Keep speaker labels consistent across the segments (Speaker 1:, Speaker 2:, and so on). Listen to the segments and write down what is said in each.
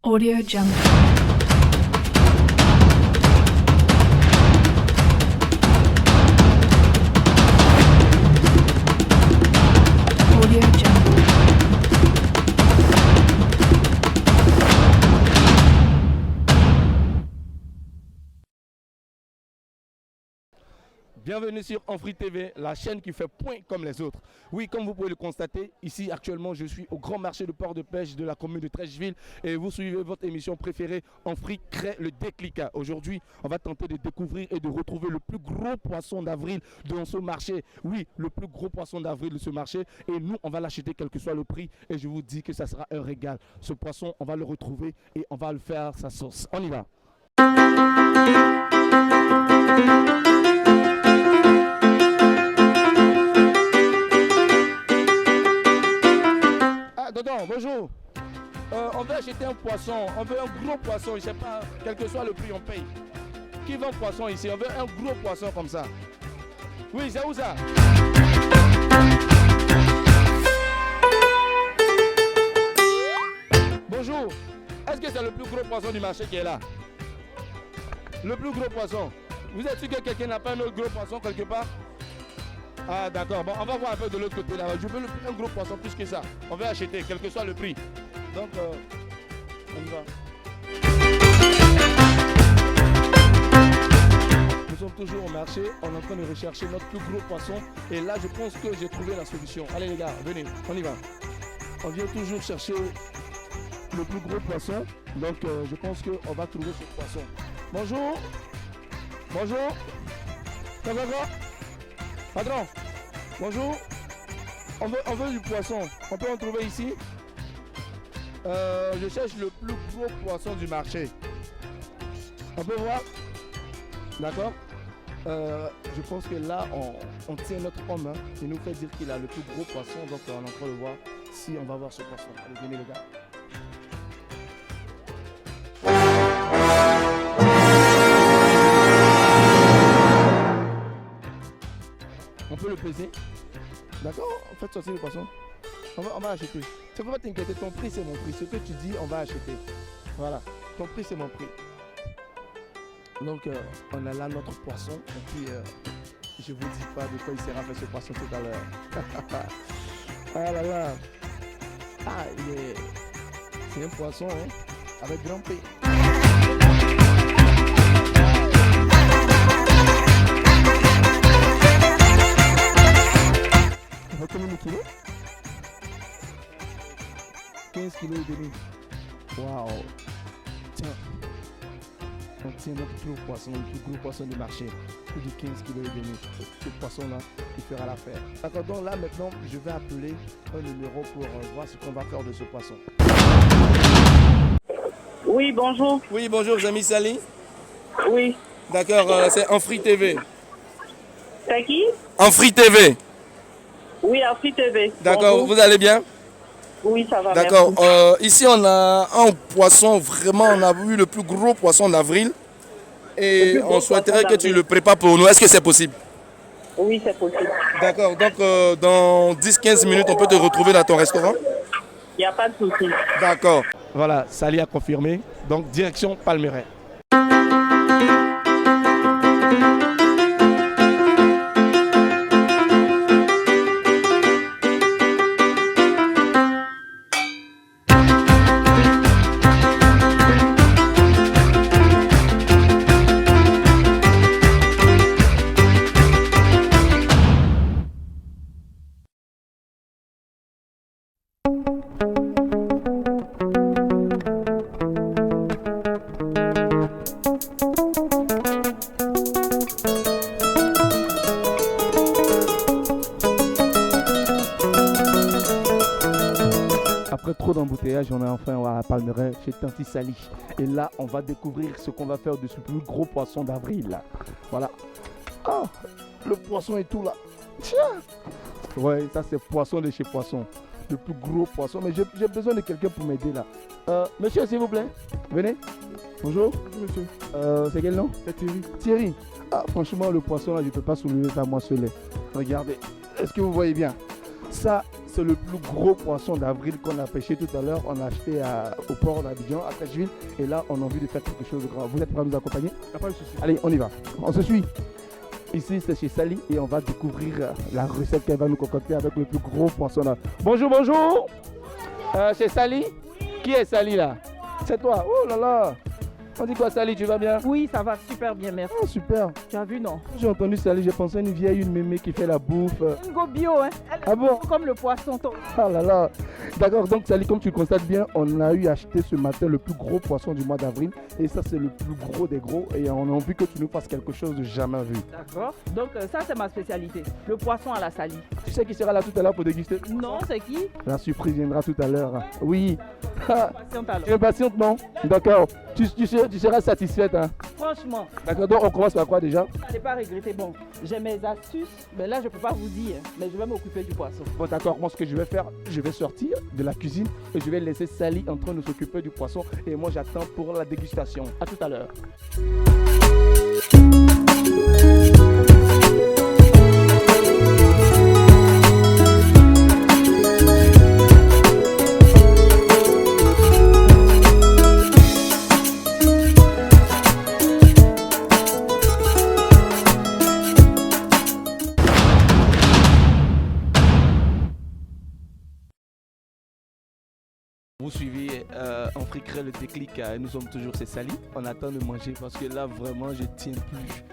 Speaker 1: Audio Jungle. Audio Jungle.
Speaker 2: Bienvenue sur Enfree TV, la chaîne qui fait point comme les autres. Oui, comme vous pouvez le constater, ici actuellement je suis au grand marché de port de pêche de la commune de Trècheville et vous suivez votre émission préférée, Enfree crée le déclic. Aujourd'hui, on va tenter de découvrir et de retrouver le plus gros poisson d'avril dans ce marché. Oui, le plus gros poisson d'avril de ce marché et nous, on va l'acheter quel que soit le prix et je vous dis que ça sera un régal. Ce poisson, on va le retrouver et on va le faire sa sauce. On y va. Dodon, bonjour. On veut acheter un poisson, on veut un gros poisson, je ne sais pas, quel que soit le prix, on paye. Qui vend poisson ici? On veut un gros poisson comme ça. Oui, c'est où ça? Bonjour. Est-ce que c'est le plus gros poisson du marché qui est là? Le plus gros poisson. Vous êtes sûr que quelqu'un n'a pas un autre gros poisson quelque part? Ah d'accord, bon on va voir un peu de l'autre côté là. Je veux un gros poisson plus que ça. On va acheter, quel que soit le prix. Donc on y va. Nous sommes toujours au marché, on est en train de rechercher notre plus gros poisson. Et là je pense que j'ai trouvé la solution. Allez les gars, venez, on y va. On vient toujours chercher le plus gros poisson. Donc je pense qu'on va trouver ce poisson. Bonjour. Bonjour. Ça va quoi? Patron, bonjour. On veut du poisson. On peut en trouver ici? Je cherche le plus gros poisson du marché. On peut voir? D'accord. Je pense que là, on tient notre homme. Hein. Il nous fait dire qu'il a le plus gros poisson. Donc on est en train de voir si on va voir ce poisson. Allez, venez les gars. On peut le peser. D'accord? Faites sortir le poisson. On va acheter. Tu ne faut pas t'inquiéter, ton prix c'est mon prix. Ce que tu dis, on va acheter. Voilà. Ton prix c'est mon prix. Donc on a là notre poisson. Et puis je vous dis pas de quoi il sera fait ce poisson tout à l'heure. Ah là là. Ah, c'est un poisson hein, avec grand P. Combien de kilos? 15 kilos et demi. Waouh. Tiens. On tient notre plus gros poisson, le plus gros poisson du marché. Plus de 15 kilos et demi. Ce poisson-là, il fera l'affaire. D'accord, donc là maintenant, je vais appeler un numéro pour voir ce qu'on va faire de ce poisson.
Speaker 3: Oui, bonjour.
Speaker 2: Oui, bonjour, Jamy Sali.
Speaker 3: Oui.
Speaker 2: D'accord, c'est Enfree TV.
Speaker 3: C'est qui?
Speaker 2: Enfree TV.
Speaker 3: Oui, Enfree TV.
Speaker 2: D'accord,
Speaker 3: bonjour.
Speaker 2: vous allez bien?
Speaker 3: Oui, ça va.
Speaker 2: D'accord, ici on a un poisson, vraiment on a vu le plus gros poisson d'avril. Et on souhaiterait que tu le prépares pour nous. Est-ce que c'est possible?
Speaker 3: Oui, c'est possible.
Speaker 2: D'accord, donc dans 10-15 minutes on peut te retrouver dans ton restaurant?
Speaker 3: Il n'y a pas de souci.
Speaker 2: D'accord. Voilà, Sali a confirmé. Donc direction Palmeraie. Après trop d'embouteillages, on est enfin à Palmeraie chez Tanti Sali. Et là, on va découvrir ce qu'on va faire de ce plus gros poisson d'avril. Voilà. Oh, le poisson est tout là. Tiens. Ouais, ça c'est poisson de chez Poisson. Le plus gros poisson. Mais j'ai besoin de quelqu'un pour m'aider là. Monsieur, s'il vous plaît. Venez. Bonjour.
Speaker 4: Bonjour monsieur.
Speaker 2: C'est quel nom?
Speaker 4: C'est Thierry.
Speaker 2: Thierry. Ah, franchement, le poisson là, je ne peux pas soulever ça moi seul. Regardez. Est-ce que vous voyez bien? Ça, c'est le plus gros poisson d'avril qu'on a pêché tout à l'heure. On a acheté au port d'Abidjan, à Trècheville. Et là, on a envie de faire quelque chose de grand. Vous êtes prêts à nous accompagner?
Speaker 4: Pas de souci.
Speaker 2: Allez, on y va. On se suit. Ici, c'est chez Sally et on va découvrir la recette qu'elle va nous concocter avec le plus gros poisson là. Bonjour, bonjour. Chez Sally? Qui est Sally là? C'est toi. Oh là là. On dit quoi, Sally, tu vas bien?
Speaker 5: Oui, ça va super bien, merci.
Speaker 2: Oh, super.
Speaker 5: Tu as vu, non?
Speaker 2: J'ai entendu Sally, j'ai pensé à une vieille, une mémé qui fait la bouffe.
Speaker 5: Une go bio, hein? Elle
Speaker 2: Ah bon?
Speaker 5: est comme le poisson.
Speaker 2: Ah là là. D'accord, donc Sally, comme tu le constates bien, on a eu acheté ce matin le plus gros poisson du mois d'avril. Et ça, c'est le plus gros des gros. Et on a envie que tu nous fasses quelque chose de jamais vu.
Speaker 5: D'accord. Donc ça, c'est ma spécialité. Le poisson à la salie.
Speaker 2: Tu sais qui sera là tout à l'heure pour déguster?
Speaker 5: Non, c'est qui?
Speaker 2: La surprise viendra tout à l'heure. Oui. Ah,
Speaker 5: Patiente alors.
Speaker 2: tu es patiente, non? D'accord. Tu seras satisfaite, hein?
Speaker 5: Franchement,
Speaker 2: D'accord, donc on commence par quoi déjà?
Speaker 5: vous n'allez pas regretter. Bon, j'ai mes astuces, mais là, je ne peux pas vous dire. Mais je vais m'occuper du poisson.
Speaker 2: Bon d'accord, moi ce que je vais faire, je vais sortir de la cuisine et je vais laisser Sally en train de s'occuper du poisson et moi j'attends pour la dégustation. A tout à l'heure. Vous suivez en friquerait le déclic, nous sommes toujours chez Sally. On attend de manger parce que là vraiment je tiens plus.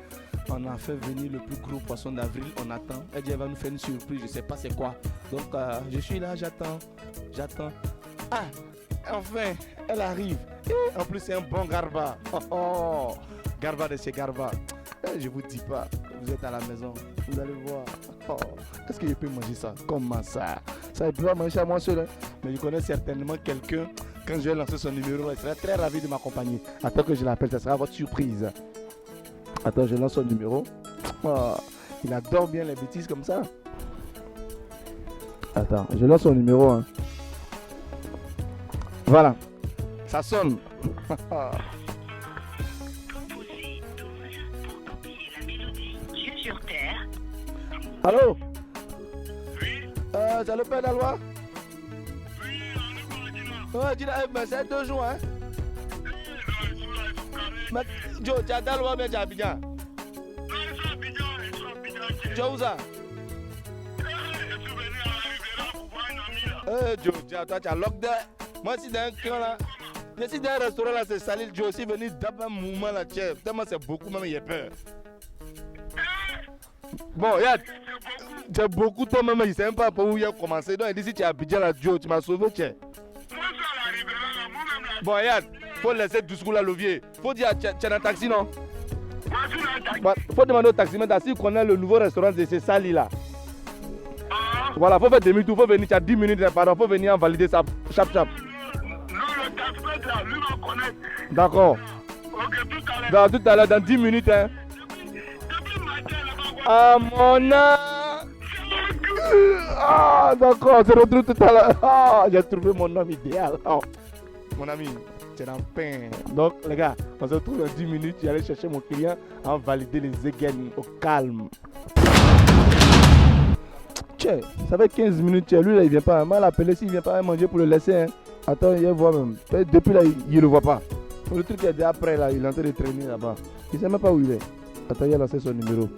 Speaker 2: On a fait venir le plus gros poisson d'avril, on attend. Elle dit elle va nous faire une surprise, je sais pas c'est quoi. Donc je suis là, j'attends. Ah, enfin, elle arrive. Et en plus c'est un bon garba. Oh, oh. Garba de chez Garba. Je vous dis pas, vous êtes à la maison, vous allez voir. Oh, est-ce que je peux manger ça? Comment ça? Ça, je peux pas manger à moi seul. Hein? Mais je connais certainement quelqu'un, quand je vais lancer son numéro, il sera très ravi de m'accompagner. Attends que je l'appelle, ça sera votre surprise. Attends, je lance son numéro. Oh, il adore bien les bêtises comme ça. Attends, je lance son numéro. Hein. Voilà, ça sonne. Allô? Oui. C'est le père d'Alois? Oui, on est dis mais c'est 2 jours, hein? Mais Joe, tu as d'Alois, mais tu as Abidjan? Joe, où ça? Joe, toi, tu as locked. Moi, si dans un client là, je suis dans un restaurant là, c'est Salil Joe, aussi venu d'abord un mouvement là, tellement c'est beaucoup, même il a peur. Bon, regarde, j'ai beaucoup de temps même, il ne sait même pas où il a commencé. Donc il dit si tu es à Abidjan là, Joe, tu m'as sauvé, tiens. Bon, regarde, il faut laisser doucement là, Lovier. Il faut dire, tu es dans un taxi, non? Il faut demander au taximètre s'il connaît le nouveau restaurant de ces Sali là. Voilà, il faut faire demi-tour, il faut venir, tu as 10 minutes, pardon, il faut venir en valider ça, chap. Non, le taximètre là, lui va connaître. D'accord. Ok, tout à l'heure, dans 10 minutes, hein. Ah mon âme. Ah d'accord, je retrouve tout à l'heure. Ah, j'ai trouvé mon homme idéal. Oh. Mon ami, tu es en pain. Donc les gars, on se retrouve dans 10 minutes. J'allais chercher mon client à valider les égènes au calme. Tiens, ça fait 15 minutes. Lui là, il vient pas. Mal appelé s'il vient pas manger pour le laisser. Hein. Attends, il voit même. Depuis là, il le voit pas. Le truc est déjà après là, il est en train de traîner là-bas. Il sait même pas où il est. Attends, il a lancé son numéro.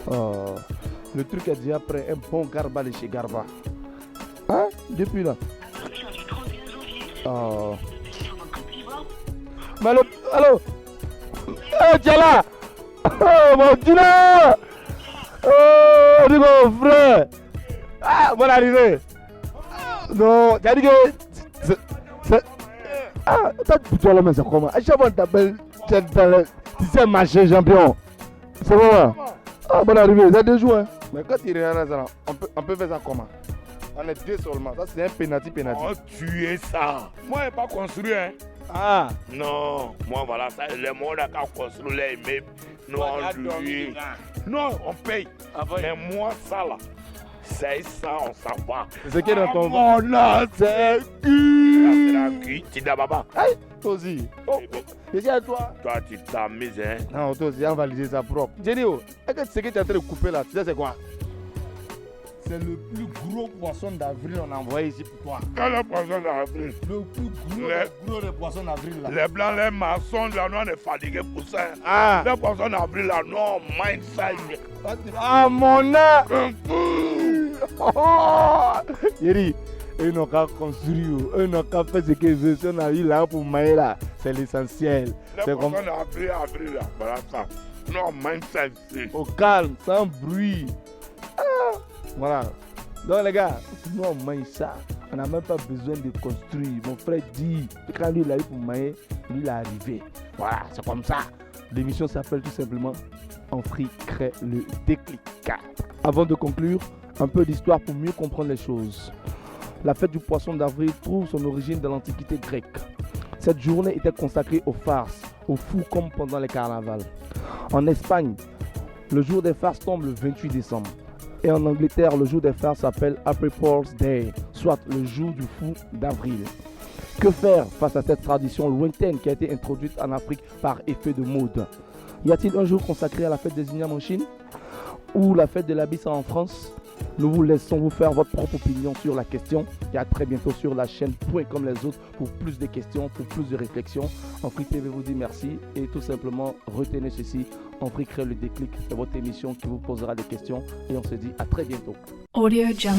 Speaker 2: Oh, le truc est déjà prêt, un bon garba de chez Garba. Hein? Depuis là. Oh. Mais allô? Oh, tu es là? Oh, mon Dieu! Oh, mon frère! Ah, bonne arrivée! Non, tu as dit que. Ah, tu as la main, c'est comment? À chaque fois, tu t'appelles. Tu sais marcher, champion. C'est bon? Ah, bonne arrivée, vous êtes 2 jours. Hein. Mais quand il regarde ça, on peut faire ça comment? On est 2 seulement. Ça, c'est un penalty.
Speaker 6: Oh, tu es ça. Moi, je n'ai pas construit. Hein.
Speaker 2: Ah.
Speaker 6: Non, moi, voilà, ça, les monde qui ont construit les immeubles. Nous, on lui. Non, on paye. Ah, mais moi, ça, là, c'est ça, on s'en va.
Speaker 2: C'est qui dans ton
Speaker 6: ventre? On a, c'est qui? C'est la cuite, tu n'as pas.
Speaker 2: Aïe, toi aussi. Oh, je dis à toi.
Speaker 6: Toi, tu t'amuses, hein?
Speaker 2: Non, toi aussi, on va valider ça propre. Jenny, est-ce que ce que tu es en train de couper là, tu sais c'est quoi? c'est le plus gros poisson d'avril on a envoyé ici pour toi.
Speaker 6: Quel est le poisson d'avril?
Speaker 2: Le plus gros des poissons d'avril là.
Speaker 6: Les blancs, les maçons, là, nous on est fatigués pour ça.
Speaker 2: Ah,
Speaker 6: Les poissons d'avril, là, nous on mind ça.
Speaker 2: ah mon âme. Yeri, ils n'ont qu'à construire, eux n'ont qu'à faire ce qu'ils veulent. Si on a eu là pour mailler là, c'est l'essentiel.
Speaker 6: Les
Speaker 2: C'est comme
Speaker 6: poissons d'avril, là, voilà ça. Nous on mind ça ici.
Speaker 2: au calme, sans bruit. Ah, voilà. Donc les gars, nous on mange ça. On n'a même pas besoin de construire. Mon frère dit, quand lui il a eu pour mailler, lui il est arrivé. Voilà, c'est comme ça. L'émission s'appelle tout simplement Enfri crée le déclic. Avant de conclure, un peu d'histoire pour mieux comprendre les choses. La fête du poisson d'avril trouve son origine dans l'Antiquité grecque. Cette journée était consacrée aux farces, aux fous comme pendant les carnavals. En Espagne, le jour des farces tombe le 28 décembre. Et en Angleterre, le jour des farces s'appelle April Fool's Day, soit le jour du fou d'avril. Que faire face à cette tradition lointaine qui a été introduite en Afrique par effet de mode? Y a-t-il un jour consacré à la fête des ignames en Chine? Ou la fête de l'Abysse en France? Nous vous laissons vous faire votre propre opinion sur la question. Et à très bientôt sur la chaîne Point comme les autres pour plus de questions, pour plus de réflexions. Enfri TV vous dit merci et tout simplement retenez ceci. Enfri crée le déclic, c'est votre émission qui vous posera des questions et on se dit à très bientôt.
Speaker 1: Audio Jungle.